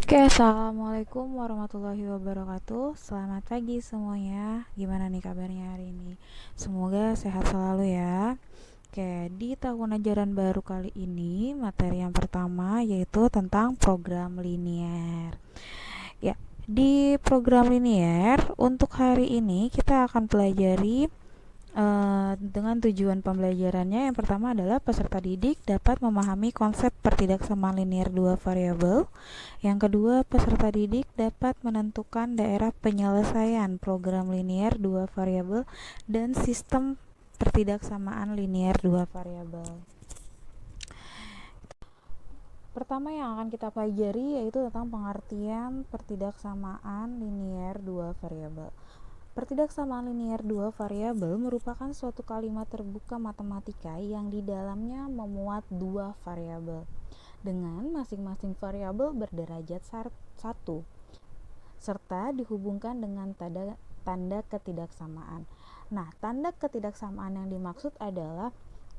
Oke, assalamualaikum warahmatullahi wabarakatuh. Selamat pagi semuanya. Gimana nih kabarnya hari ini? Semoga sehat selalu ya. Oke, di tahun ajaran baru kali ini, materi yang pertama yaitu tentang program linier. Ya, di program linier untuk hari ini kita akan pelajari dengan tujuan pembelajarannya yang pertama adalah peserta didik dapat memahami konsep pertidaksamaan linier dua variabel. Yang kedua, peserta didik dapat menentukan daerah penyelesaian program linier dua variabel dan sistem pertidaksamaan linier dua variabel. Pertama yang akan kita pelajari yaitu tentang pengertian pertidaksamaan linier dua variabel. Pertidaksamaan linier dua variabel merupakan suatu kalimat terbuka matematika yang di dalamnya memuat dua variabel dengan masing-masing variabel berderajat 1 serta dihubungkan dengan tanda ketidaksamaan. Nah, tanda ketidaksamaan yang dimaksud adalah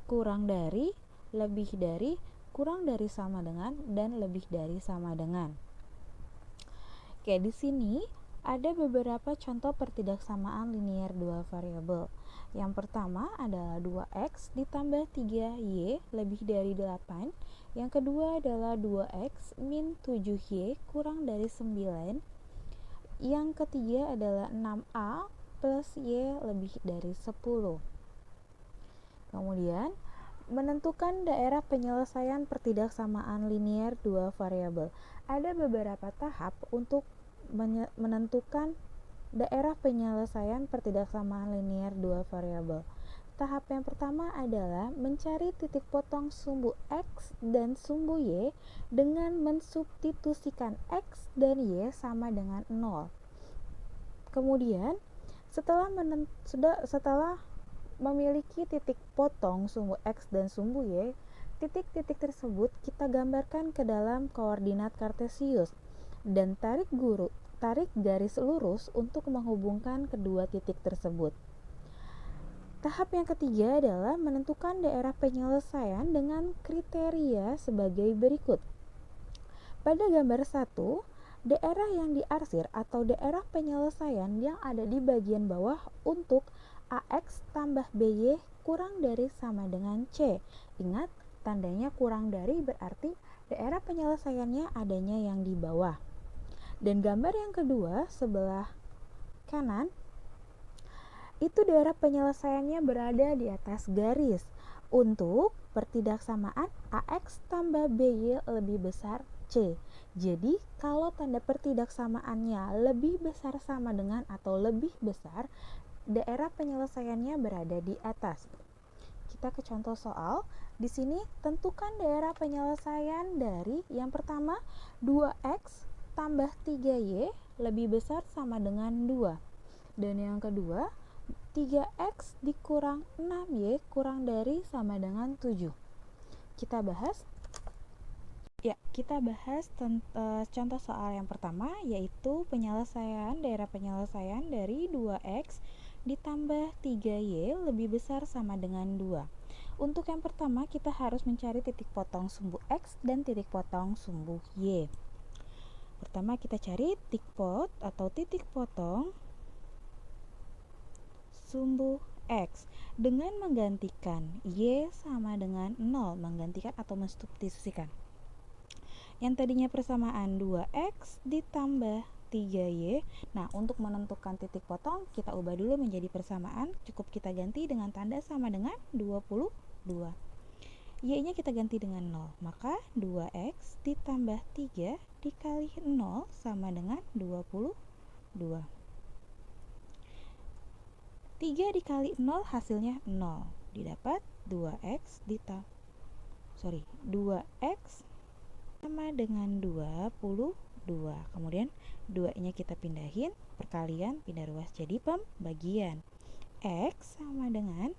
kurang dari, lebih dari, kurang dari sama dengan, dan lebih dari sama dengan. Oke, di sini ada beberapa contoh pertidaksamaan linier dua variabel. Yang pertama adalah 2x ditambah 3y lebih dari 8. Yang kedua adalah 2x min 7y kurang dari 9. Yang ketiga adalah 6a plus y lebih dari 10. Kemudian, menentukan daerah penyelesaian pertidaksamaan linier dua variabel. Ada beberapa tahap untuk menentukan daerah penyelesaian pertidaksamaan linier dua variabel. Tahap yang pertama adalah mencari titik potong sumbu x dan sumbu y dengan mensubstitusikan x dan y sama dengan 0. Kemudian, setelah memiliki titik potong sumbu x dan sumbu y, titik-titik tersebut kita gambarkan ke dalam koordinat kartesius dan tarik garis lurus untuk menghubungkan kedua titik tersebut. Tahap yang ketiga adalah menentukan daerah penyelesaian dengan kriteria sebagai berikut. Pada gambar 1, daerah yang diarsir atau daerah penyelesaian yang ada di bagian bawah untuk AX tambah BY kurang dari sama dengan C. Ingat, tandanya kurang dari berarti daerah penyelesaiannya adanya yang di bawah. Dan gambar yang kedua sebelah kanan, itu daerah penyelesaiannya berada di atas garis. Untuk pertidaksamaan AX tambah BY lebih besar C. Jadi, kalau tanda pertidaksamaannya lebih besar sama dengan atau lebih besar, daerah penyelesaiannya berada di atas. Kita ke contoh soal. Di sini tentukan daerah penyelesaian dari yang pertama 2x tambah 3y lebih besar sama dengan 2. Dan yang kedua 3x dikurang 6y kurang dari sama dengan 7. Kita bahas contoh soal yang pertama, yaitu daerah penyelesaian dari 2x ditambah 3y lebih besar sama dengan 2. Untuk yang pertama, kita harus mencari titik potong sumbu x dan titik potong sumbu y. Pertama, kita cari titik potong sumbu x dengan menggantikan y sama dengan 0, menggantikan atau mensubstitusikan. Yang tadinya persamaan 2x ditambah 3y. Nah, untuk menentukan titik potong, kita ubah dulu menjadi persamaan. Cukup kita ganti dengan tanda sama dengan 22. Y-nya kita ganti dengan 0. Maka 2x ditambah 3 dikali 0 sama dengan 22. 3 dikali 0 hasilnya 0. Didapat 2x sama dengan 22. Kemudian 2-nya kita pindahin, perkalian, pindah ruas jadi pembagian. X sama dengan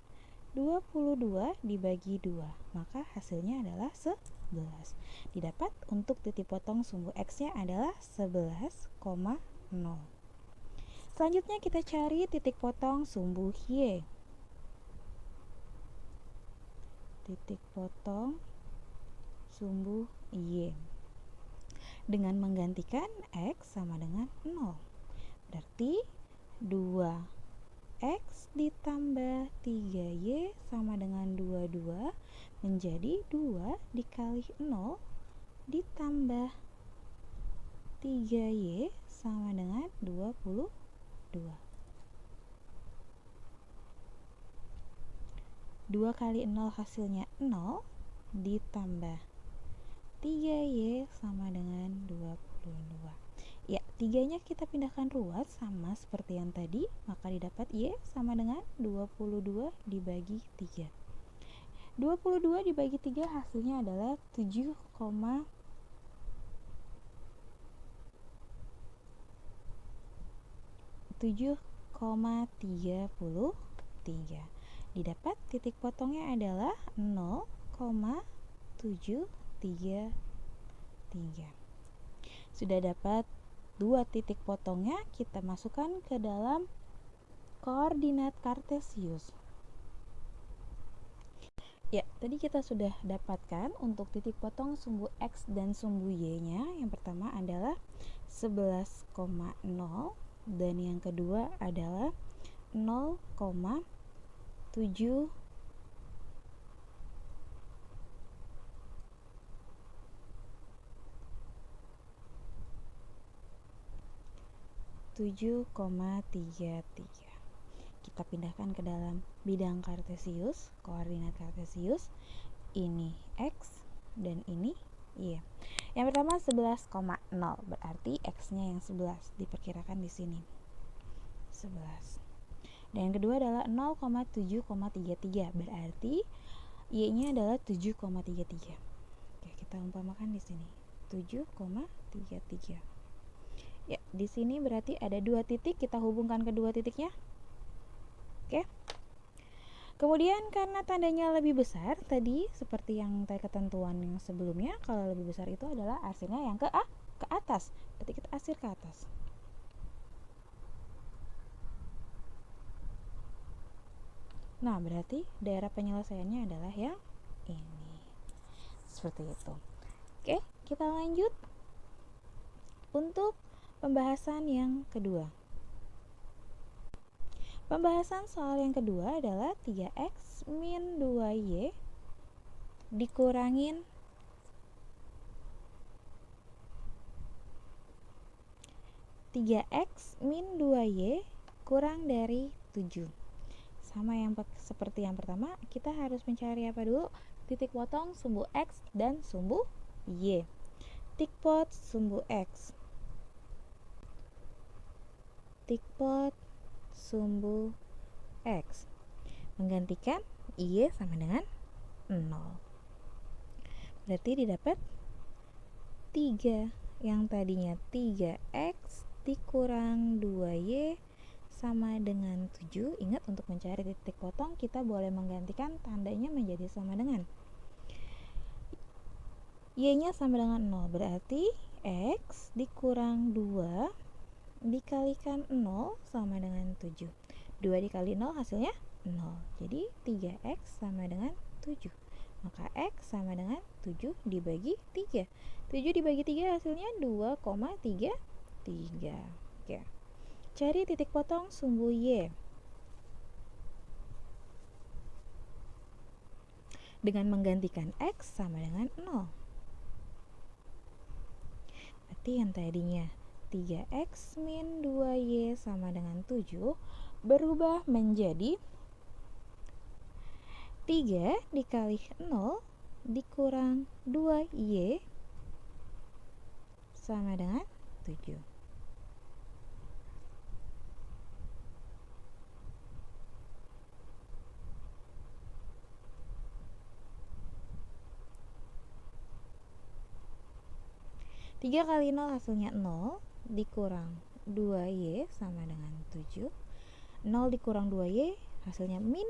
22 dibagi 2. Maka hasilnya adalah 11. Didapat untuk titik potong sumbu X-nya adalah 11,0. Selanjutnya kita cari titik potong sumbu Y. Titik potong sumbu Y. dengan menggantikan X sama dengan 0. Berarti 2X ditambah 3Y sama dengan 22 menjadi 2 dikali 0 ditambah 3Y sama dengan 22. 2 kali 0 hasilnya 0 ditambah 3Y sama dengan 22. Ya, 3-nya kita pindahkan ruas sama seperti yang tadi, maka didapat Y sama dengan 22 dibagi 3. 22 dibagi 3 hasilnya adalah 7,33. Didapat titik potongnya adalah 0,733. Sudah dapat dua titik potongnya, kita masukkan ke dalam koordinat kartesius. Ya, tadi kita sudah dapatkan untuk titik potong sumbu X dan sumbu Y-nya. Yang pertama adalah 11,0 dan yang kedua adalah 0,7 7,33. Kita pindahkan ke dalam bidang kartesius, koordinat kartesius. Ini X dan ini Y. Yang pertama 11,0 berarti X-nya yang 11 diperkirakan di sini. 11. Dan yang kedua adalah 0,7,33 berarti Y-nya adalah 7,33. Oke, kita umpamakan di sini. 7,33. Ya, di sini berarti ada dua titik, kita hubungkan kedua titiknya. Oke. Kemudian karena tandanya lebih besar, tadi seperti yang tadi ketentuan yang sebelumnya, kalau lebih besar itu adalah asirnya yang ke atas. Berarti kita asir ke atas. Nah, berarti daerah penyelesaiannya adalah yang ini. Seperti itu. Oke, kita lanjut untuk pembahasan yang kedua. Pembahasan soal yang kedua adalah 3X min 2Y dikurangin 3X min 2Y kurang dari 7. Sama yang seperti yang pertama, kita harus mencari apa dulu? Titik potong sumbu X dan sumbu Y. Titik pot sumbu X. Titik pot sumbu X. Menggantikan Y sama dengan 0. Berarti didapat 3. Yang tadinya 3X dikurang 2Y sama dengan 7. Ingat, untuk mencari titik potong kita boleh menggantikan tandanya menjadi sama dengan. Y-nya sama dengan 0. Berarti X dikurang 2 dikalikan 0 sama dengan 7. 2 dikali 0 hasilnya 0. Jadi 3X sama dengan 7. Maka X sama dengan 7 dibagi 3. 7 dibagi 3 hasilnya 2,33. Oke. Cari titik potong sumbu Y. Dengan menggantikan X sama dengan 0. Berarti yang tadinya 3X min 2Y sama dengan 7 berubah menjadi 3 dikali 0 dikurang 2Y sama dengan 7. Tiga kali 0 hasilnya 0 dikurang 2Y sama dengan 7. 0 dikurang 2Y hasilnya min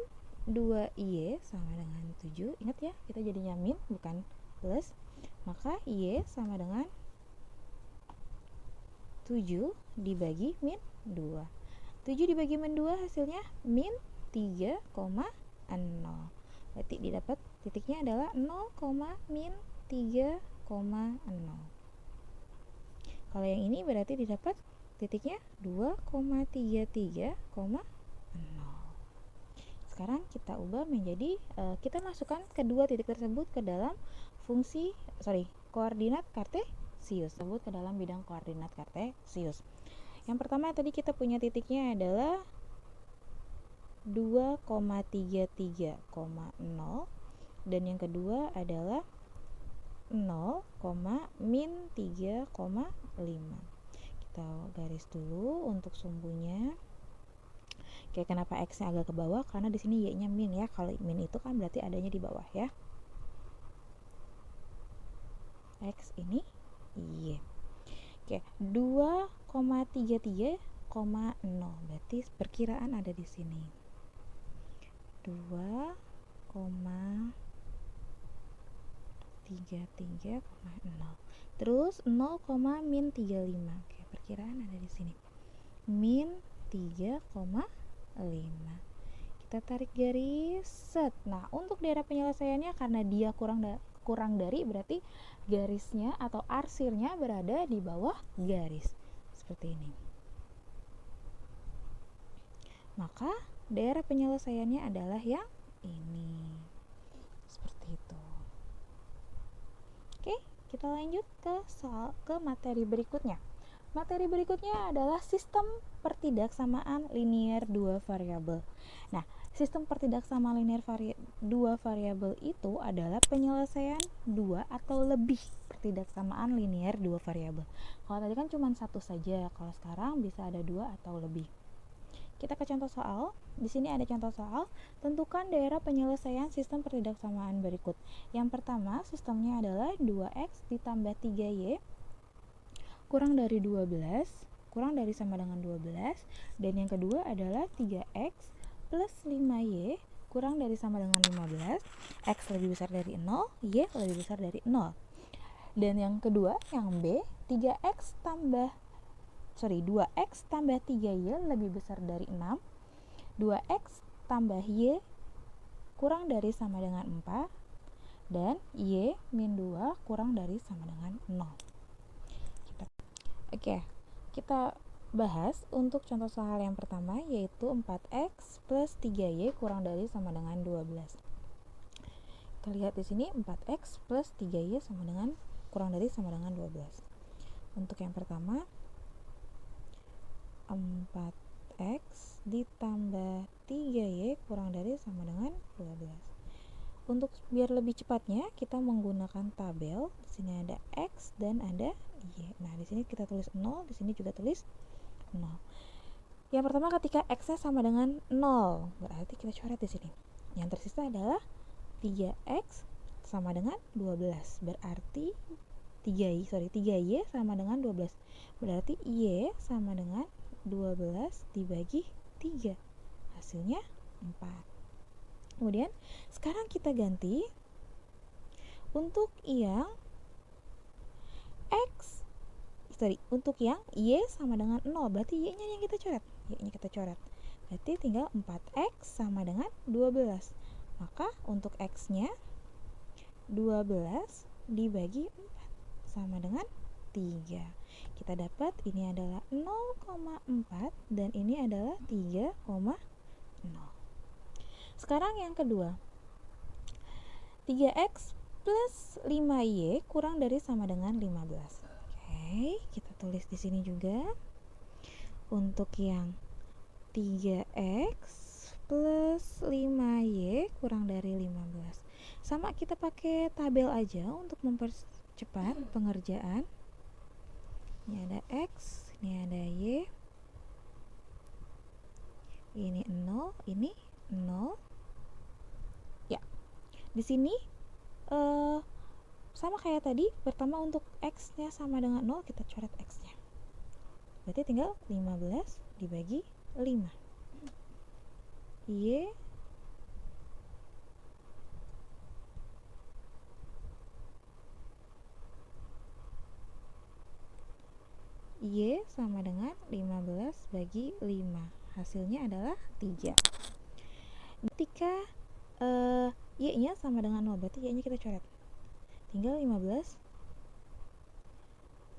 2Y sama dengan 7. Ingat ya, kita jadinya min bukan plus. Maka Y sama dengan 7 dibagi min 2. 7 dibagi min 2 hasilnya min 3,0. Berarti didapat titiknya adalah 0, min 3,0. Kalau yang ini berarti didapat titiknya 2,33,0. Sekarang kita ubah menjadi kita masukkan kedua titik tersebut ke dalam koordinat kartesius, tersebut ke dalam bidang koordinat kartesius. Yang pertama tadi kita punya titiknya adalah 2,33,0 dan yang kedua adalah 0,-3,5. Kita garis dulu untuk sumbunya. Oke, kenapa X-nya agak ke bawah? Karena di sini Y-nya min ya. Kalau min itu kan berarti adanya di bawah ya. X ini Y. Oke, 2,33,0 berarti perkiraan ada di sini. 2,33,0. Terus 0,-35. Oke, perkiraan ada di sini. Min 3,5. Kita tarik garis set. Nah, untuk daerah penyelesaiannya karena dia kurang dari berarti garisnya atau arsirnya berada di bawah garis seperti ini. Maka daerah penyelesaiannya adalah yang ini. Seperti itu. Oke, kita lanjut ke materi berikutnya. Materi berikutnya adalah sistem pertidaksamaan linier dua variabel. Nah, sistem pertidaksamaan linier dua variabel itu adalah penyelesaian dua atau lebih pertidaksamaan linier dua variabel. Kalau tadi kan cuma satu saja, kalau sekarang bisa ada dua atau lebih. Kita ke contoh soal. Di sini ada contoh soal. Tentukan daerah penyelesaian sistem pertidaksamaan berikut. Yang pertama, sistemnya adalah 2x ditambah 3y kurang dari 12, kurang dari sama dengan 12, dan yang kedua adalah 3x plus 5y kurang dari sama dengan 15, x lebih besar dari 0, y lebih besar dari 0. Dan yang kedua, yang B, 2x tambah 3y lebih besar dari 6, 2x tambah y kurang dari sama dengan 4, dan y min 2 kurang dari sama dengan 0. Oke, kita bahas untuk contoh soal yang pertama, yaitu 4x plus 3y kurang dari sama dengan 12. Kita lihat di sini 4x plus 3y sama dengan kurang dari sama dengan 12. Untuk yang pertama, 4x ditambah 3y kurang dari sama dengan 12. Untuk biar lebih cepatnya, kita menggunakan tabel. Di sini ada x dan ada y. Nah, di sini kita tulis 0, di sini juga tulis 0. Yang pertama ketika x-nya sama dengan 0, berarti kita coret di sini. Yang tersisa adalah 3x sama dengan 12. Berarti 3y sama dengan 12. Berarti y sama dengan 12 dibagi 3. Hasilnya 4. Kemudian sekarang kita ganti untuk yang untuk yang y sama dengan 0, berarti y-nya yang kita coret. Y-nya kita coret. Berarti tinggal 4x sama dengan 12. Maka untuk x-nya 12 dibagi 4 sama dengan 3. Kita dapat ini adalah 0,4 dan ini adalah 3,0. Sekarang yang kedua, 3x plus 5y kurang dari sama dengan 15. Oke, kita tulis di sini juga. Untuk yang 3x plus 5y kurang dari 15. Sama kita pakai tabel aja untuk mempercepat pengerjaan. Ini ada x, ini ada y. Ini 0, ini 0. Ya, di sini sama kayak tadi, pertama untuk x-nya sama dengan 0, kita coret x-nya. Berarti tinggal 15 dibagi 5. Y sama dengan 15 bagi 5. Hasilnya adalah 3. Ketika y-nya sama dengan 0, berarti y-nya kita coret. Tinggal 15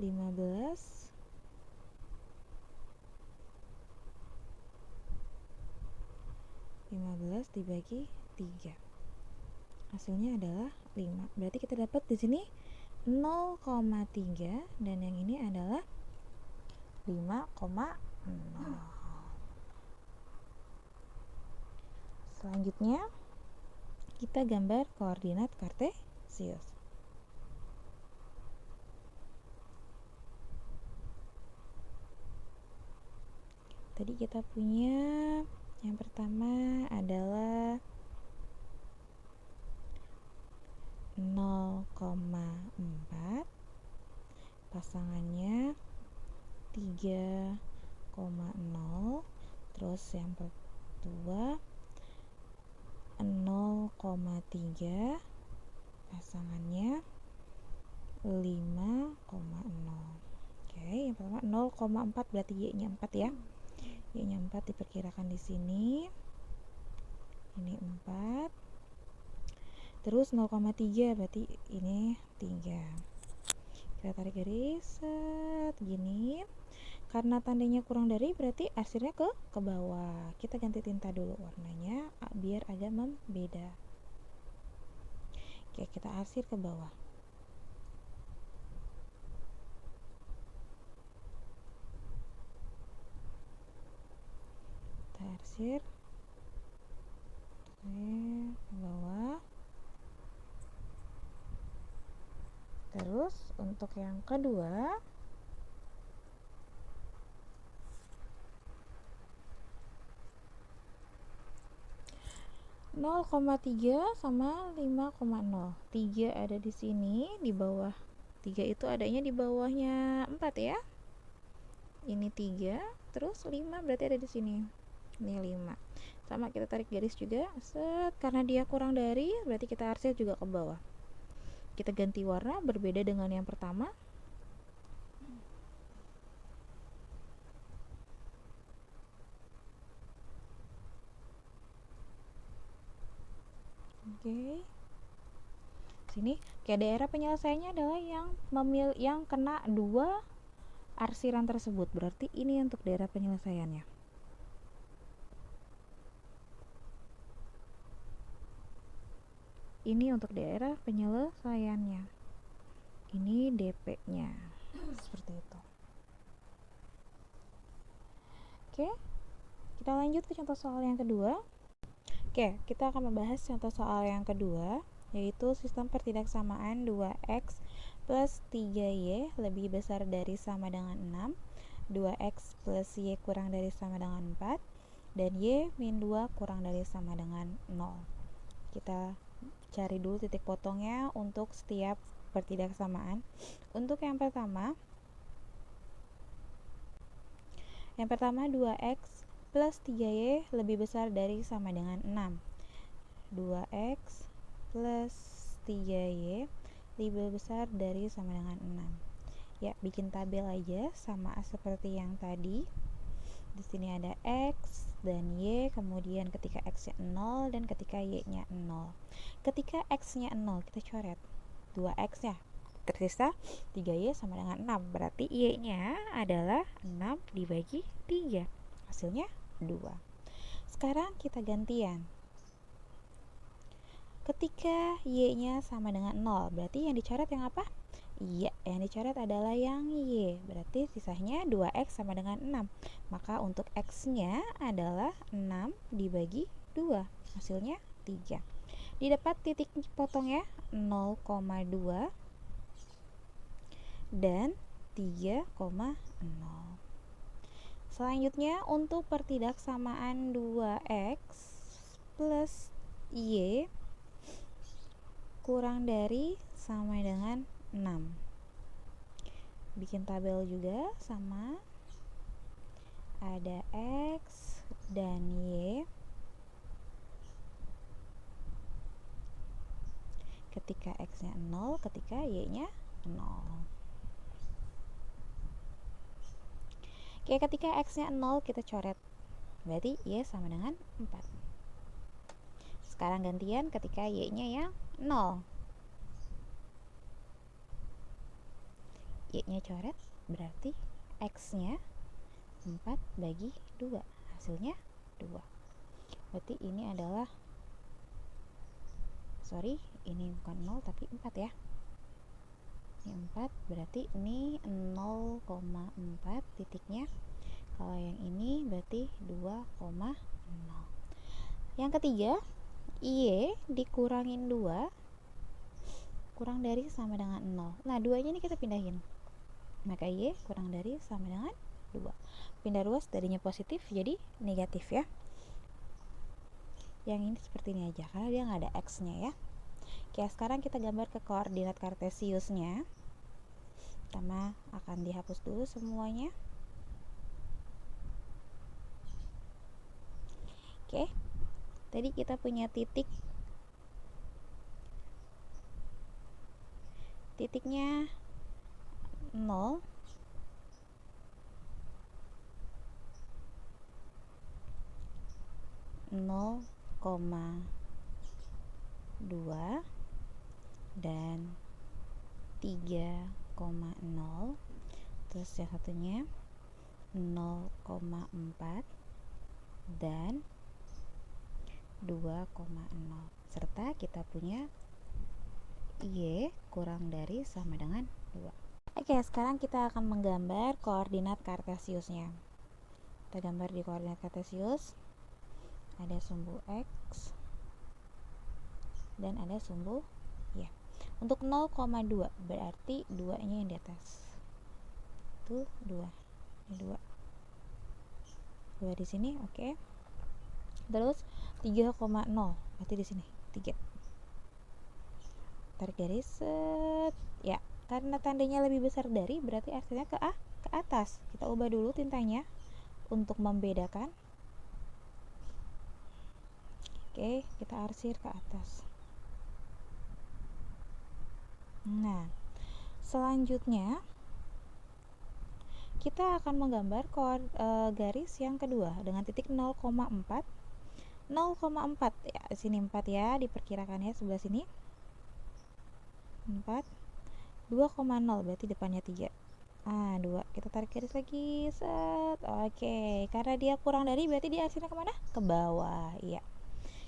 15 dibagi 3. Hasilnya adalah 5. Berarti kita dapat di sini 0,3 dan yang ini adalah 5,0. Selanjutnya kita gambar koordinat kartesius. Tadi kita punya yang pertama adalah 0,4, pasangannya 3,0, terus yang kedua 0,3, pasangannya 5,0. Oke, yang pertama 0,4 berarti Y-nya 4 ya. Y-nya 4 diperkirakan di sini. Ini 4. Terus 0,3 berarti ini 3. Kita tarik garis set gini. Karena tandanya kurang dari berarti arsirnya ke bawah. Kita ganti tinta dulu warnanya biar agak membeda. Oke, kita arsir ke bawah. Kita arsir ke bawah. Terus untuk yang kedua 0,3 sama 5,0. 3 ada di sini di bawah. 3 itu adanya di bawahnya 4 ya. Ini 3, terus 5 berarti ada di sini. Ini 5. Sama kita tarik garis juga. Set, karena dia kurang dari berarti kita arsir juga ke bawah. Kita ganti warna berbeda dengan yang pertama. Oke. Sini, kayak daerah penyelesaiannya adalah yang kena 2 arsiran tersebut. Berarti ini untuk daerah penyelesaiannya. Ini untuk daerah penyelesaiannya. Ini DP-nya. Seperti itu. Oke. Kita lanjut ke contoh soal yang kedua. Oke, kita akan membahas contoh soal yang kedua, yaitu sistem pertidaksamaan 2x plus 3y lebih besar dari sama dengan 6, 2x plus y kurang dari sama dengan 4, dan y min 2 kurang dari sama dengan 0. Kita cari dulu titik potongnya untuk setiap pertidaksamaan. Untuk yang pertama 2x plus 3y lebih besar dari sama dengan 6. 2x plus 3y lebih besar dari sama dengan 6. Ya, bikin tabel aja sama seperti yang tadi. Di sini ada x dan y, kemudian ketika x-nya 0 dan ketika y-nya 0. Ketika x-nya 0 kita coret 2x-nya, tersisa 3y sama dengan 6. Berarti y-nya adalah 6 dibagi 3. Hasilnya 2. Sekarang kita gantian. Ketika y-nya sama dengan 0, berarti yang dicoret yang apa? Iya, yang dicoret adalah yang y. Berarti sisanya 2x sama dengan 6. Maka untuk x-nya adalah 6 dibagi 2. Hasilnya 3. Didapat titik potongnya 0,2 dan 3,0. Selanjutnya untuk pertidaksamaan 2x plus y kurang dari sama dengan 6. Bikin tabel juga sama. Ada x dan y. Ketika x-nya 0, ketika y-nya 0. Oke, ketika x-nya 0 kita coret. Berarti y sama dengan 4. Sekarang gantian ketika y-nya yang 0. Y-nya coret, berarti X-nya 4 bagi 2, hasilnya 2. Berarti ini adalah, ini bukan 0 tapi 4 ya. Ini 4, berarti ini 0,4 titiknya. Kalau yang ini berarti 2,0. Yang ketiga, Y dikurangin 2 kurang dari sama dengan 0. Nah, 2 nya ini kita pindahin. Maka Y kurang dari sama dengan 2. Pindah ruas, tadinya positif jadi negatif ya. Yang ini seperti ini aja karena dia nggak ada X-nya ya. Oke, sekarang kita gambar ke koordinat kartesiusnya. Pertama akan dihapus dulu semuanya. Oke, tadi kita punya titiknya 0, 0,2 dan 3,0. Terus yang satunya 0,4 dan 2,0. Serta kita punya Y kurang dari sama dengan 2. Oke, sekarang kita akan menggambar koordinat kartesiusnya. Kita gambar di koordinat kartesius. Ada sumbu X dan ada sumbu Y. Untuk 0,2 berarti 2 nya yang di atas. Itu 2. Ini 2. 2 di sini, oke. Terus 3,0 berarti di sini 3. Tarik garis set. Ya, karena tandanya lebih besar dari berarti artinya ke atas. Kita ubah dulu tintanya untuk membedakan. Oke, kita arsir ke atas. Nah, selanjutnya kita akan menggambar garis yang kedua dengan titik 0,4. 0,4 ya, sini 4 ya, diperkirakan ya sebelah sini. 4. 2,0 berarti depannya 3. 2. Kita tarik garis lagi. Set. Oke, karena dia kurang dari berarti dia arsirnya kemana? Ke bawah. Iya.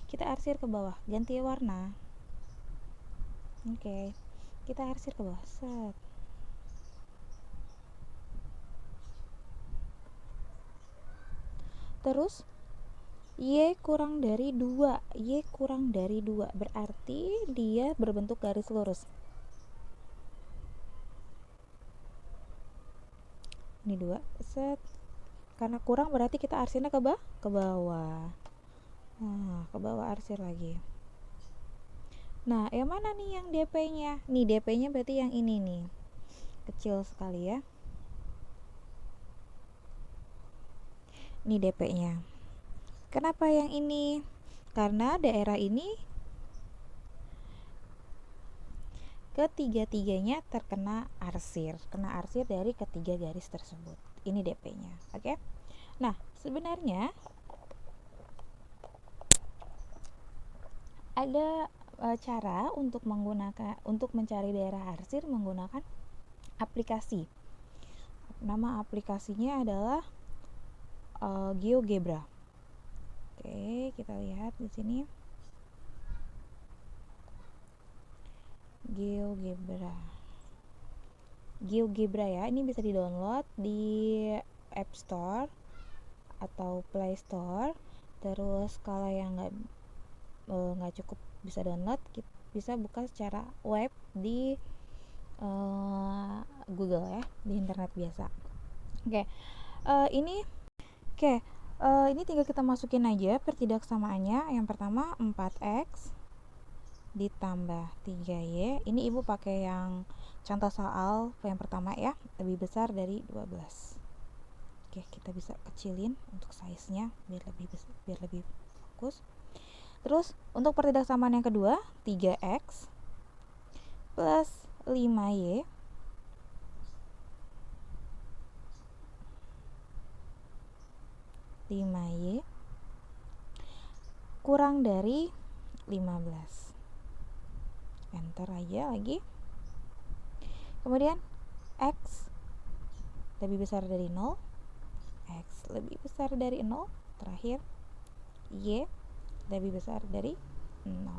Kita arsir ke bawah, ganti warna. Oke, kita arsir ke bawah. Set. Terus Y kurang dari 2. Y kurang dari 2 berarti dia berbentuk garis lurus. Ini 2. Set. Karena kurang berarti kita arsirnya ke bawah. Nah, ke bawah arsir lagi. Nah, yang mana nih yang DP-nya? Nih, DP-nya berarti yang ini nih. Kecil sekali ya. Ini DP-nya. Kenapa yang ini? Karena daerah ini ketiga-tiganya terkena arsir. Kena arsir dari ketiga garis tersebut. Ini DP-nya. Oke? Nah, sebenarnya ada cara untuk mencari daerah arsir menggunakan aplikasi. Nama aplikasinya adalah GeoGebra. Oke, kita lihat di sini. GeoGebra ya, ini bisa di-download di App Store atau Play Store. Terus kalau yang nggak cukup bisa download, bisa buka secara web di Google ya, di internet biasa. Ini tinggal kita masukin aja pertidaksamaannya. Yang pertama 4x ditambah 3y. Ini ibu pakai yang contoh soal yang pertama ya, lebih besar dari 12. Oke, kita bisa kecilin untuk size-nya biar lebih fokus. Terus untuk pertidaksamaan yang kedua 3x plus 5y kurang dari 15. Enter aja lagi. Kemudian X lebih besar dari 0, X lebih besar dari 0, terakhir Y lebih besar dari 0.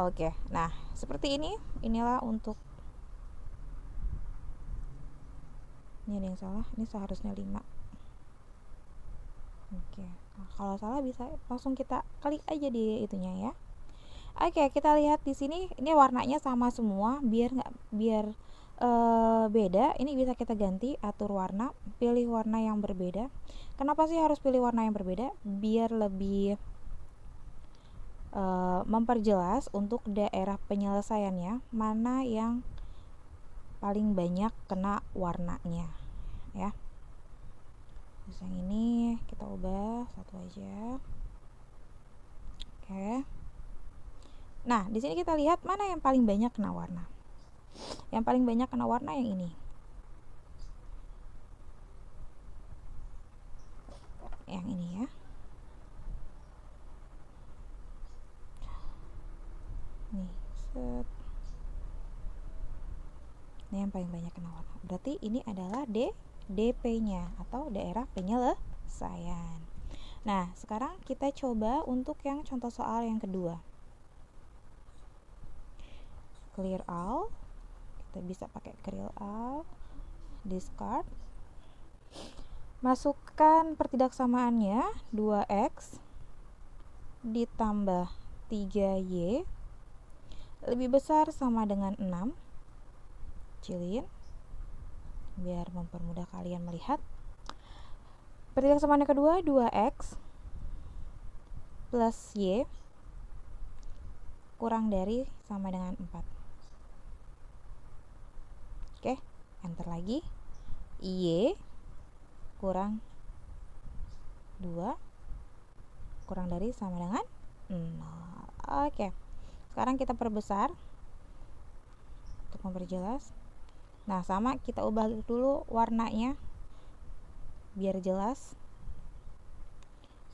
Oke, nah seperti ini. Inilah untuk, ini ada yang salah, ini seharusnya 5. Oke, nah, kalau salah bisa langsung kita klik aja di itunya ya. Oke, kita lihat di sini, ini warnanya sama semua, biar beda. Ini bisa kita ganti, atur warna, pilih warna yang berbeda. Kenapa sih harus pilih warna yang berbeda? Biar lebih memperjelas untuk daerah penyelesaiannya mana yang paling banyak kena warnanya ya. Terus yang ini kita ubah satu aja. Oke. Nah, di sini kita lihat mana yang paling banyak kena warna. Yang paling banyak kena warna yang ini. Yang ini ya. Nih, set. Ini yang paling banyak kena warna. Berarti ini adalah DP-nya atau daerah penyelesaian. Nah, sekarang kita coba untuk yang contoh soal yang kedua. Clear all. Kita bisa pakai clear all. Discard. Masukkan pertidaksamaannya 2x ditambah 3y lebih besar sama dengan 6. Kecilin biar mempermudah kalian melihat. Pertidaksamaan yang kedua 2x plus y kurang dari sama dengan 4. Oke, enter lagi. Y kurang 2 kurang dari sama dengan 0. Oke, sekarang kita perbesar untuk memperjelas. Nah, sama, kita ubah dulu warnanya biar jelas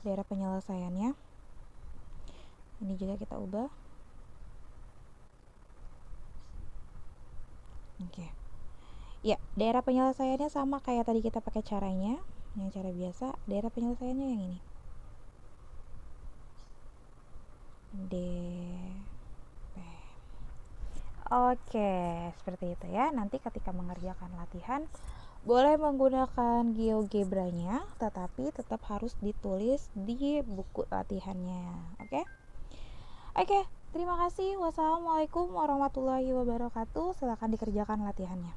daerah penyelesaiannya. Ini juga kita ubah. Oke. Ya, daerah penyelesaiannya sama kayak tadi kita pakai caranya, yang cara biasa. Daerah penyelesaiannya yang ini. DP. Oke, seperti itu ya. Nanti ketika mengerjakan latihan boleh menggunakan GeoGebra-nya, tetapi tetap harus ditulis di buku latihannya. Oke? Oke, terima kasih. Wassalamualaikum warahmatullahi wabarakatuh. Silakan dikerjakan latihannya.